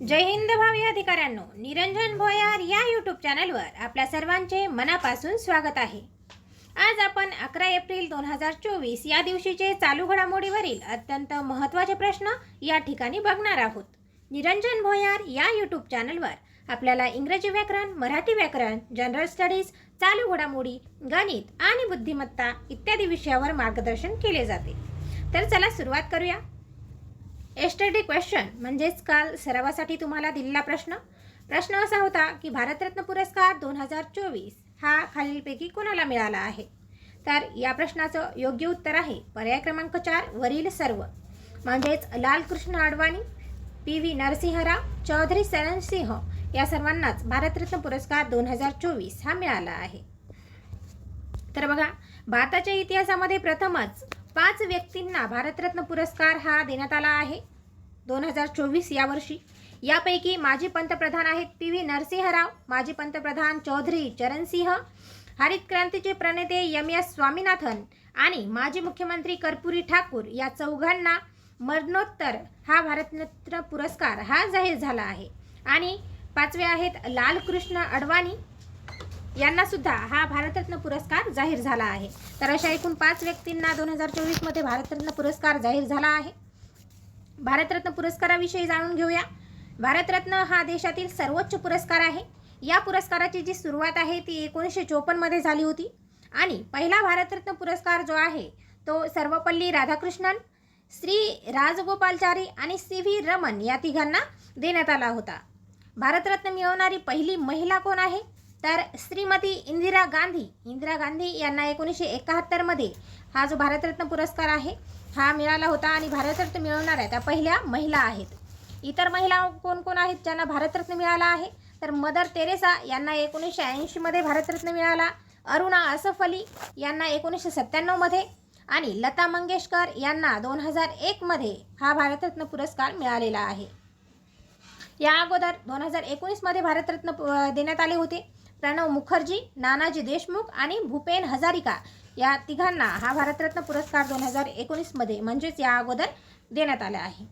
जय हिंद भावी अधिकाऱ्यांनो, निरंजन भोयार या यूट्यूब चॅनलवर आपल्या सर्वांचे मनापासून स्वागत आहे। आज आपण 11 एप्रिल 2024 या दिवशीचे चालू घडामोडीवरील अत्यंत महत्त्वाचे प्रश्न या ठिकाणी बघणार आहोत। निरंजन भोयार या यूट्यूब चॅनलवर आपल्याला इंग्रजी व्याकरण, मराठी व्याकरण, जनरल स्टडीज, चालू घडामोडी, गणित आणि बुद्धिमत्ता इत्यादी विषयावर मार्गदर्शन केले जाते। तर चला सुरुवात करूया। एस्टरडे क्वेश्चन म्हणजेच काल सरावासाठी तुम्हाला दिलेला प्रश्न असा होता की भारतरत्न पुरस्कार 2024 हा खालीलपैकी कोणाला मिळाला आहे। तर या प्रश्नाचं योग्य उत्तर आहे पर्याय क्रमांक 4 वरील सर्व, म्हणजेच लालकृष्ण अडवाणी, PV नरसिंह राव, चौधरी चरण सिंह या सर्वांनाच भारतरत्न पुरस्कार 2024 हा मिळाला आहे। तर बघा, भारताच्या इतिहासामध्ये प्रथमच 5 व्यक्तींना भारतरत्न पुरस्कार हा देण्यात आला आहे 2024 या वर्षी। यापैकी माजी पंतप्रधान आहेत PV नरसिंह राव, माजी पंतप्रधान चौधरी चरण सिंह, हरित क्रांतीचे प्रणेते MS स्वामीनाथन आणि माजी मुख्यमंत्री कर्पूरी ठाकूर या चौघांना मरणोत्तर हा भारतरत्न पुरस्कार हा जाहीर झाला आहे। आणि 5वे आहेत लालकृष्ण अडवाणी, यांना सुद्धा हा भारतरत्न पुरस्कार जाहीर झाला आहे। तर अशा एकूण 5 व्यक्तींना 2024 मध्ये भारतरत्न पुरस्कार जाहीर झाला आहे। भारतरत्न पुरस्काराविषयी जाणून घेऊया। भारतरत्न हा देशातील सर्वोच्च पुरस्कार आहे। या पुरस्काराची जी सुरुवात आहे ती 1954 मध्ये झाली होती आणि पहिला भारतरत्न पुरस्कार जो आहे तो सर्वपल्ली राधाकृष्णन, श्री राजगोपालचारी आणि CV रमन या तिघांना देण्यात आला होता। भारतरत्न मिळवणारी पहिली महिला कोण आहे? तर श्रीमती इंदिरा गांधी यांना 1971 मध्ये हा जो भारतरत्न पुरस्कार आहे हा मिळाला होता आणि भारतरत्न मिळवणाऱ्या त्या पहिल्या महिला आहेत। इतर महिला कोण कोण आहेत ज्यांना भारतरत्न मिळाला आहे? तर मदर तेरेसा यांना 1980 मध्ये भारतरत्न मिळाला, अरुणा असफ अली यांना 1997 मध्ये आणि लता मंगेशकर यांना 2001 मध्ये हा भारतरत्न पुरस्कार मिळालेला आहे। या अगोदर 2019 मध्ये भारतरत्न देण्यात आले होते। प्रणव मुखर्जी, नानाजी देशमुख आणि भूपेन हजारिका या तिघांना हा भारतरत्न पुरस्कार 2019 मध्ये म्हणजेच या अगोदर देण्यात आला आहे।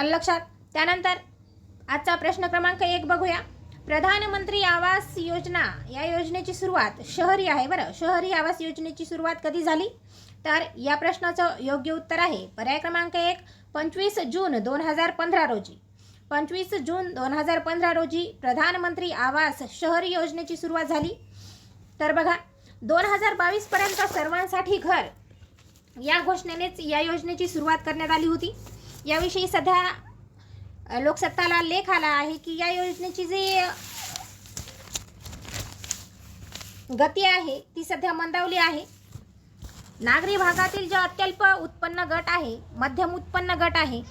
लक्षात। त्यानंतर आजचा प्रश्न क्रमांक 1 बघूया। प्रधानमंत्री आवास योजना या योजनेची सुरुवात शहरी आहे बरं। शहरी आवास योजनेची सुरुवात कधी झाली? तर या प्रश्नाचं योग्य उत्तर आहे पर्याय क्रमांक 1 25 जून 2015 रोजी। 25 जून 2015 रोजी प्रधानमंत्री आवास शहरी योजनेची सुरुवात झाली। तर बघा, 2022 पर्यंत सर्वांसाठी घर या घोषणेनेच या योजनेची सुरुवात करण्यात आली होती। याविषयी सध्या लोकसत्ताला लेख आला आहे की या योजनेची जी गती आहे ती सध्या मंदावली आहे। नागरी भागातील जो अत्यल्प उत्पन्न गट आहे, मध्यम उत्पन्न गट आहे,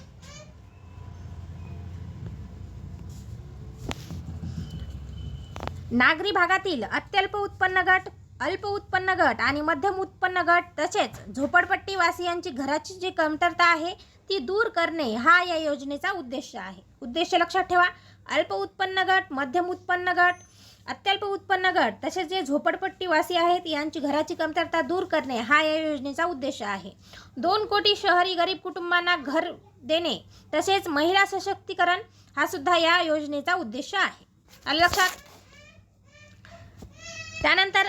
नागरी भागातील अत्यल्प उत्पन्न गट, अल्प उत्पन्न गट आणि मध्यम उत्पन्न गट तसेच झोपडपट्टी वासियांची घराची जी कमतरता आहे ती दूर करणे हा या योजनेचा उद्देश आहे। उद्देश लक्षात ठेवा। अल्प उत्पन्न गट, मध्यम उत्पन्न गट, अत्यल्प उत्पन्न गट तसेच जे झोपडपट्टी वासी आहेत यांची घराची कमतरता दूर करणे हा या योजनेचा उद्देश आहे। 2 कोटी शहरी गरीब कुटुंबांना घर देणे तसेच महिला सशक्तीकरण हा सुद्धा या योजनेचा उद्देश आहे। लक्षात। त्यानंतर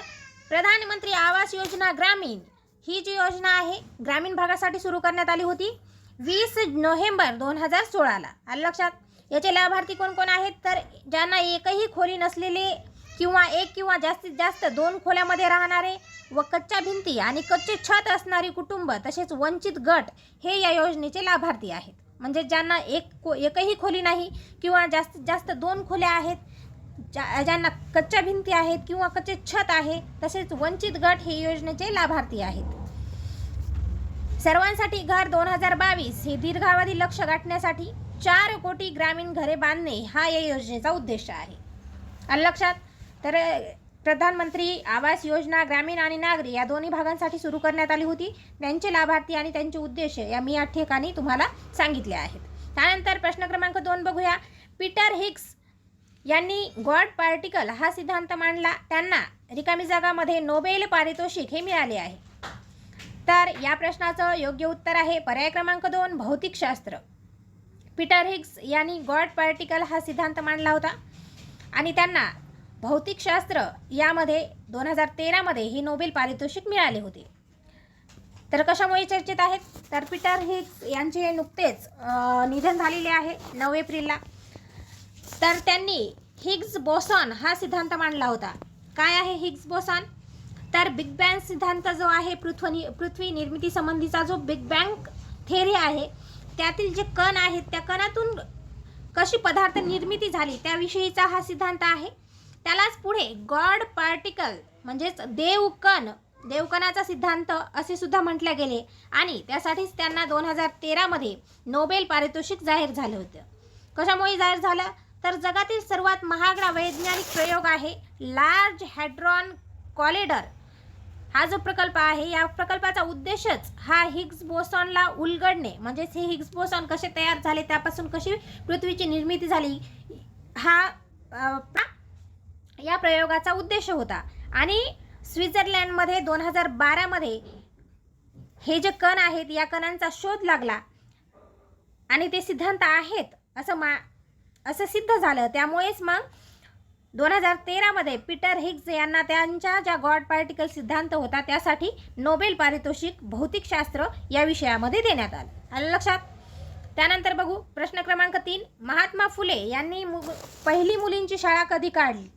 प्रधानमंत्री आवास योजना ग्रामीण ही जी योजना आहे ग्रामीण भागासाठी सुरू करण्यात आली होती 20 नोव्हेंबर 2016 ला। लक्षात। याचे लाभार्थी कोण कोण आहेत? तर ज्यांना एकही खोली नसलेले किंवा एक किंवा जास्तीत जास्त 2 खोल्यामध्ये राहणारे व कच्च्या भिंती आणि कच्चे छत असणारी कुटुंब तसेच वंचित गट हे या योजनेचे लाभार्थी आहेत। म्हणजे ज्यांना एकही खोली नाही किंवा जास्तीत जास्त 2 खोल्या आहेत, ज्यांना कच्च्या भिंती आहेत किंवा कच्चे छत आहे तसेच वंचित गट हे योजनेचे लाभार्थी आहेत। सर्वांसाठी घर 2022 हे दीर्घावधी लक्ष्य गाठण्यासाठी 4 कोटी ग्रामीण घरे बांधणे हा या योजनेचा उद्देश आहे। लक्षात। तर प्रधानमंत्री आवास योजना ग्रामीण आणि नागरी या दोन्ही भागांसाठी सुरू करण्यात आली होती। त्यांचे लाभार्थी आणि त्यांचे उद्देश या मी या ठिकाणी तुम्हाला सांगितले आहेत। त्यानंतर प्रश्न क्रमांक 2 बघूया। पीटर हिग्स यांनी गॉड पार्टिकल हा सिद्धांत मांडला, त्यांना रिकामी जागामध्ये नोबेल पारितोषिक हे मिळाले आहे। तर या प्रश्नाचं योग्य उत्तर आहे पर्याय क्रमांक 2 भौतिकशास्त्र। पीटर हिग्स यांनी गॉड पार्टिकल हा सिद्धांत मांडला होता आणि त्यांना भौतिकशास्त्र यामध्ये 2013 हे नोबेल पारितोषिक मिळाले होते. तर कशामुळे चर्चेत आहेत, तर पीटर हिग्स यांचे नुकतेच निधन झालेले आहे 9 एप्रिलला. तर त्यांनी हिग्स बोसॉन हा सिद्धांत मांडला होता. काय आहे हिग्स बोसॉन, तर बिग बँग सिद्धांत जो आहे, पृथ्वी निर्मिती संबंधीचा जो बिग बँग थेअरी आहे, त्यातील जे कण आहेत त्या कणातून कशी पदार्थ निर्मिती झाली त्याविषयीचा हा सिद्धांत आहे. त्यालाच पुढे गॉड पार्टिकल म्हणजेच देवकणाचा सिद्धांत असे सुद्धा म्हटले गेले आणि त्यासाठीच त्यांना 2013 नोबेल पारितोषिक जाहीर झालं होतं. कशामुळे जाहीर झालं, तर जगातील सर्वात महागडा वैज्ञानिक प्रयोग आहे लार्ज हॅड्रॉन कॉलिडर हा जो प्रकल्प आहे, या प्रकल्पाचा उद्देशच हा हिग्स बोसॉनला उलगडणे, म्हणजेच हे हिग्स बोसॉन कसे तयार झाले, त्यापासून कशी पृथ्वीची निर्मिती झाली, हा या प्रयोगाचा उद्देश होता. आणि स्वित्झर्लंडमध्ये 2012 हे जे कण आहेत या कणांचा शोध लागला आणि ते सिद्धांत आहेत असं सिद्ध झालं. त्यामुळेच मग 2013 पीटर हिग्स यांना त्यांच्या ज्या गॉड पार्टिकल सिद्धांत होता त्यासाठी नोबेल पारितोषिक भौतिकशास्त्र या विषयामध्ये देण्यात आलं. आलं लक्षात. त्यानंतर बघू प्रश्न क्रमांक 3, महात्मा फुले यांनी पहिली मुलींची शाळा कधी काढली,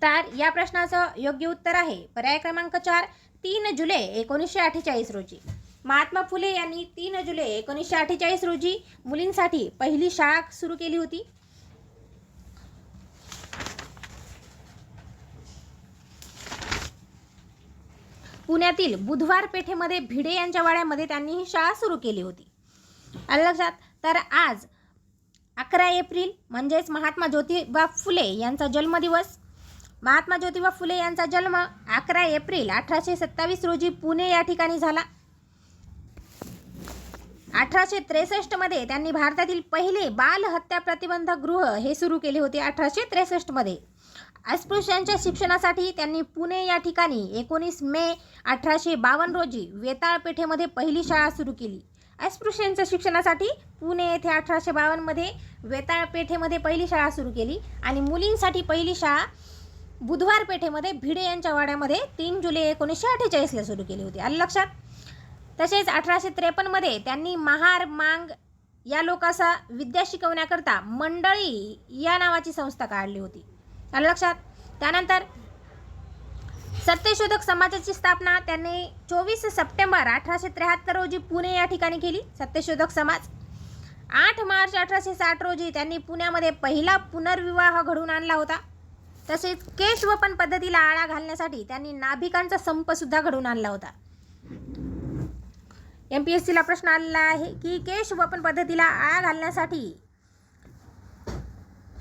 तर या प्रश्नाचं योग्य उत्तर आहे पर्याय क्रमांक 4, 3 जुलै 1948 रोजी. महात्मा फुले यांनी 3 जुलै 1948 रोजी मुलींसाठी पहिली शाळा सुरू केली होती. पुण्यातील बुधवार पेठेमध्ये भिडे यांच्या वाड्यामध्ये त्यांनी ही शाळा सुरू केली होती. आलं लक्षात. तर आज 11 एप्रिल म्हणजेच महात्मा ज्योतिबा फुले यांचा जन्मदिवस. महात्मा ज्योतिबा फुले यांचा जन्म 11 एप्रिल 1827 रोजी पुणे या ठिकाणी झाला. 1863 त्यांनी भारतातील पहिले बाल हत्या प्रतिबंधक गृह हे सुरू केले होते. 1863 अस्पृश्यांच्या शिक्षणासाठी त्यांनी पुणे या ठिकाणी 19 मे 1852 रोजी वेताळ पेठेमध्ये पहिली शाळा सुरू केली. अस्पृश्यांच्या शिक्षणासाठी पुणे येथे 1852 वेताळ पेठेमध्ये पहिली शाळा सुरू केली आणि मुलींसाठी पहिली शाळा बुधवार पेठेमध्ये भिडे यांच्या वाड्यामध्ये 3 जुलै 1948 सुरू केली होती. आलं लक्षात. तसेच 1853 त्यांनी महार मांग या लोकांचा विद्या शिकवण्याकरता मंडळी या नावाची संस्था काढली होती. आलं लक्षात. त्यानंतर सत्यशोधक समाजाची स्थापना त्यांनी 24 सप्टेंबर 1873 रोजी पुणे या ठिकाणी केली. सत्यशोधक समाज. 8 मार्च 1860 रोजी त्यांनी पुण्यामध्ये पहिला पुनर्विवाह घडवून आणला होता. तसेच केशवपन पद्धतीला आळा घालण्यासाठी त्यांनी नाभिकांचा संप सुद्धा घडवून आणला होता. MPSCला प्रश्न आलेला आहे की केशवपन पद्धतीला आळा घालण्यासाठी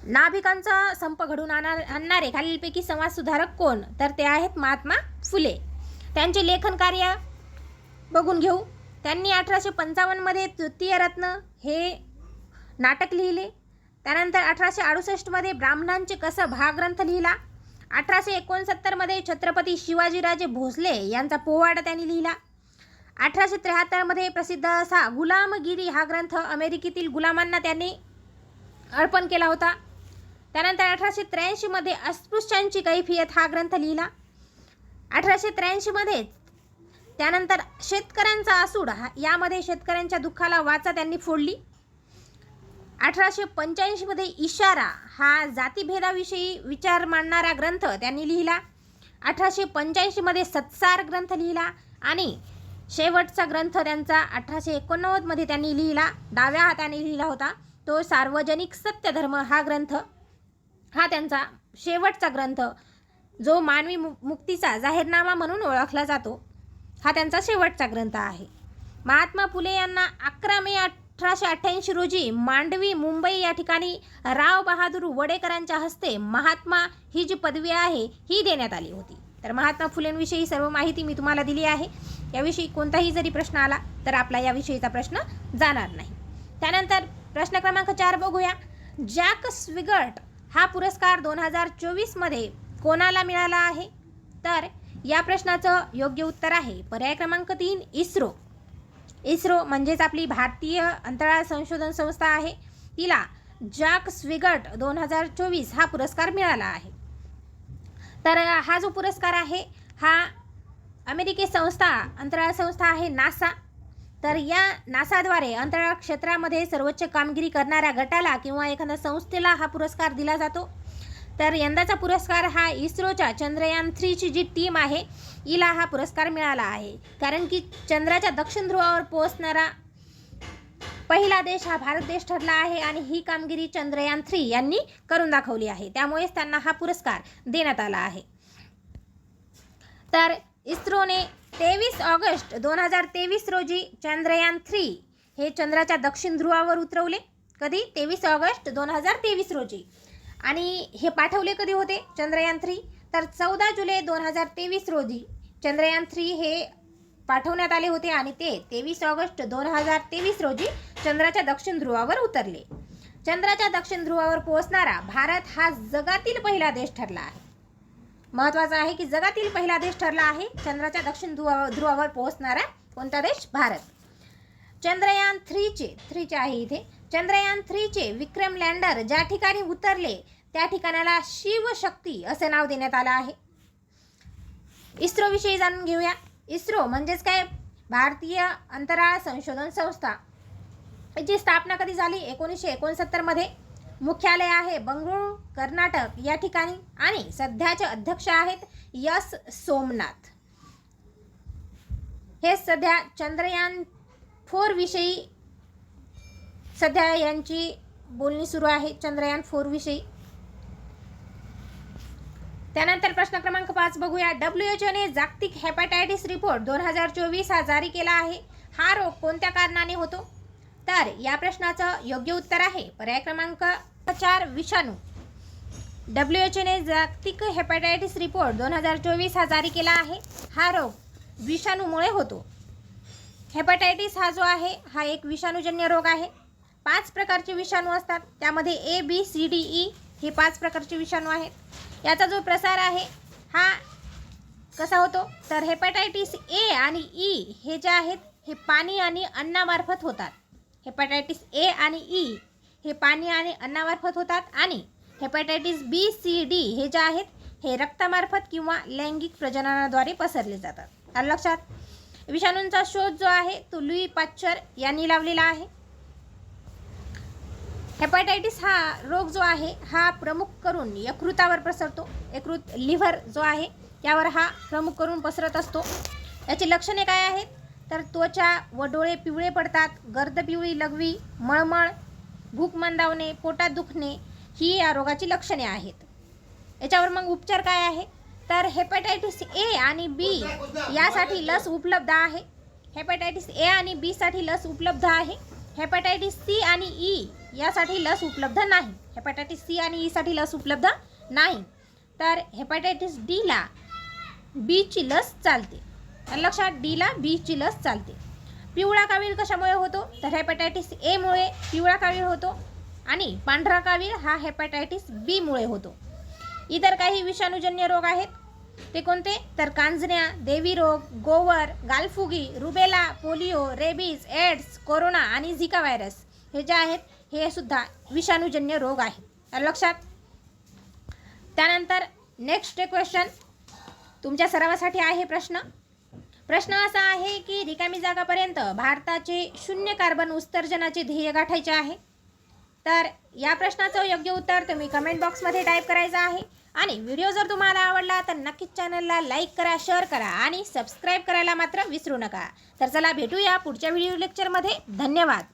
नाभिकांचा संप घडवून आणणारे खालीलपैकी समाज सुधारक कोण, तर ते आहेत महात्मा फुले. त्यांचे लेखन कार्य बघून घेऊ. त्यांनी 1855 तृतीय रत्न हे नाटक लिहिले. त्यानंतर 1868 ब्राह्मणांचे कसब हा ग्रंथ लिहिला. 1869 छत्रपती शिवाजीराजे भोसले यांचा पोवाडा त्यांनी लिहिला. 1873 प्रसिद्ध असा गुलामगिरी हा ग्रंथ अमेरिकेतील गुलामांना त्यांनी अर्पण केला होता. त्यानंतर 1883 अस्पृश्यांची कैफियत हा ग्रंथ लिहिला. 1883 त्यानंतर शेतकऱ्यांचा आसूड यामध्ये शेतकऱ्यांच्या दुःखाला वाचा त्यांनी फोडली. 1885 इशारा हा जातीभेदाविषयी विचार मांडणारा ग्रंथ त्यांनी लिहिला. 1885 सत्सार ग्रंथ लिहिला आणि शेवटचा ग्रंथ त्यांचा 1889 त्यांनी लिहिला, डाव्या हाताने लिहिला होता, तो सार्वजनिक सत्यधर्म हा ग्रंथ हा त्यांचा शेवटचा ग्रंथ जो मानवी मुक्तीचा जाहीरनामा म्हणून ओळखला जातो, हा त्यांचा शेवटचा ग्रंथ आहे. महात्मा फुले यांना 11 मे 1888 रोजी मांडवी मुंबई या ठिकाणी राव बहादूर वडेकरांच्या हस्ते महात्मा ही जी पदवी आहे ही देण्यात आली होती. तर महात्मा फुलेंविषयी सर्व माहिती मी तुम्हाला दिली आहे. याविषयी कोणताही जरी प्रश्न आला तर आपला याविषयीचा प्रश्न जाणार नाही. त्यानंतर प्रश्न क्रमांक 4 बघूया. जॅक स्विगर्ट हा पुरस्कार 2024 कोणाला मिळाला आहे, तर या प्रश्नाचं योग्य उत्तर आहे पर्याय क्रमांक 3 इस्रो. इस्रो म्हणजेच आपली भारतीय अंतराळ संशोधन संस्था आहे, तिला जॅक स्विगर्ट 2024 हा पुरस्कार मिळाला आहे. तर हा जो पुरस्कार आहे हा अमेरिकी अंतराळ संस्था आहे नासा. तर या नासाद्वारे अंतराळ क्षेत्रामध्ये सर्वोच्च कामगिरी करणाऱ्या गटाला किंवा एखाद्या संस्थेला हा पुरस्कार दिला जातो. तर यंदाचा पुरस्कार हा इस्रोच्या चंद्रयान 3ची जी टीम आहे हिला हा पुरस्कार मिळाला आहे. कारण की चंद्राच्या दक्षिण ध्रुवावर पोहोचणारा पहिला देश हा भारत देश ठरला आहे आणि ही कामगिरी चंद्रयान 3 यांनी करून दाखवली आहे. त्यामुळेच त्यांना हा पुरस्कार देण्यात आला आहे. तर इस्रोने 23 ऑगस्ट 2023 रोजी चंद्रयान 3 हे चंद्राच्या दक्षिण ध्रुवावर उतरवले. कधी? 23 ऑगस्ट 2023 रोजी. आणि हे पाठवले कधी होते चंद्रयान 3? तर 14 जुलै 2023 रोजी चंद्रयान 3 हे पाठवण्यात आले होते आणि ते 23 ऑगस्ट 2023 रोजी चंद्राच्या दक्षिण ध्रुवावर उतरले. चंद्राच्या दक्षिण ध्रुवावर पोहोचणारा भारत हा जगातील पहिला देश ठरला आहे. महत्त्वाचं आहे की जगातील पहिला देश ठरला आहे चंद्राच्या दक्षिण ध्रुवावर पोहोचणारा कोणता देश? भारत. चंद्रयान 3चे आहे इथे चंद्रयान 3चे विक्रम लँडर ज्या ठिकाणी उतरले त्या ठिकाणाला शिवशक्ती असे नाव देण्यात आलं आहे. इस्रोविषयी जाणून घेऊया. इस्रो म्हणजेच काय? भारतीय अंतराळ संशोधन संस्था. याची स्थापना कधी झाली? 1969 मध्ये. मुख्यालय आहे बंगळुरू, कर्नाटक या ठिकाणी आणि सध्याचे अध्यक्ष आहेत एस सोमनाथ. हे सध्या चंद्रयान 4 विषयी सध्या यांची बोलणी सुरू आहे चंद्रयान 4 विषयी. त्यानंतर प्रश्न क्रमांक 5 बघूया. WHO ने जागतिक हेपॅटायटिस रिपोर्ट 2024 हा जारी केला आहे. हा रोग कोणत्या कारणाने होतो? तर या प्रश्नाचं योग्य उत्तर आहे पर्याय क्रमांक 4 विषाणू. WHO ने जागतिक हेपॅटायटिस रिपोर्ट 2024 हा जारी केला आहे. हा रोग विषाणूमुळे होतो. हेपॅटायटिस हा जो आहे हा एक विषाणूजन्य रोग आहे. 5 प्रकारचे विषाणू असतात. त्यामध्ये A, B, C, D, E हे 5 प्रकारचे विषाणू आहेत. याचा जो प्रसार आहे हा कसा होतो? तर हेपॅटायटिस A आणि E हे जे आहेत हे पाणी आणि अन्नामार्फत होतात. हेपॅटायटिस A आणि E हे पाणी आणि अन्नामार्फत होतात आणि हेपॅटायटिस B, C, D हे जे आहेत हे रक्तामार्फत किंवा लैंगिक प्रजननाद्वारे पसरले जातात. आलं लक्षात? विषाणूंचा शोध जो आहे तो लुई पाश्चर यांनी लावलेला आहे. हेपॅटायटिस हा रोग जो आहे हा प्रमुख करून यकृतावर पसरतो. यकृत लिव्हर जो आहे त्यावर हा प्रमुख करून पसरत असतो. याची लक्षणे काय आहेत? तर त्वचा व डोळे पिवळे पडतात, गर्द पिवळी लघवी, मळमळ, भूक मंदावणे, पोटात दुखणे ही या रोगाची लक्षणे आहेत. याच्यावर मग उपचार काय आहे? तर हेपॅटायटिस A आणि B यासाठी लस उपलब्ध आहे. हेपॅटायटिस A आणि B साठी लस उपलब्ध आहे. हेपॅटायटिस C आणि E यासाठी लस उपलब्ध नाही. हेपॅटायटिस C आणि E साठी लस उपलब्ध नाही. तर हेपॅटायटिस D ला B ची लस चालते. लक्षात, D ला B ची लस चालते. पिवळा कावीळ कशामुळे होतो? तर हेपॅटायटिस A मुळे पिवळा कावीळ होतो आणि पांढरा कावीळ हा हेपॅटायटिस B मुळे होतो. इतर काही विषाणूजन्य रोग आहेत. ते कोणते? तर कांजण्या, देवी रोग, गोवर, गालफुगी, rubella, polio, rabies, AIDS, corona आणि झिका व्हायरस हे जे आहेत हे सुद्धा विषाणूजन्य रोग आहेत. लक्षात. त्यानंतर नेक्स्ट क्वेश्चन तुमच्या सरावासाठी आहे प्रश्न असा आहे की रिकामी जागापर्यंत भारताचे 0 कार्बन उत्सर्जनाचे ध्येय गाठायचे आहे. तर या प्रश्नाचं योग्य उत्तर तुम्ही कमेंट बॉक्समध्ये टाईप करायचं आहे. आणि व्हिडिओ जर तुम्हाला आवडला तर नक्कीच चॅनलला लाईक करा, शेअर करा आणि सबस्क्राईब करायला मात्र विसरू नका. तर चला भेटूया पुढच्या व्हिडिओ लेक्चरमध्ये. धन्यवाद.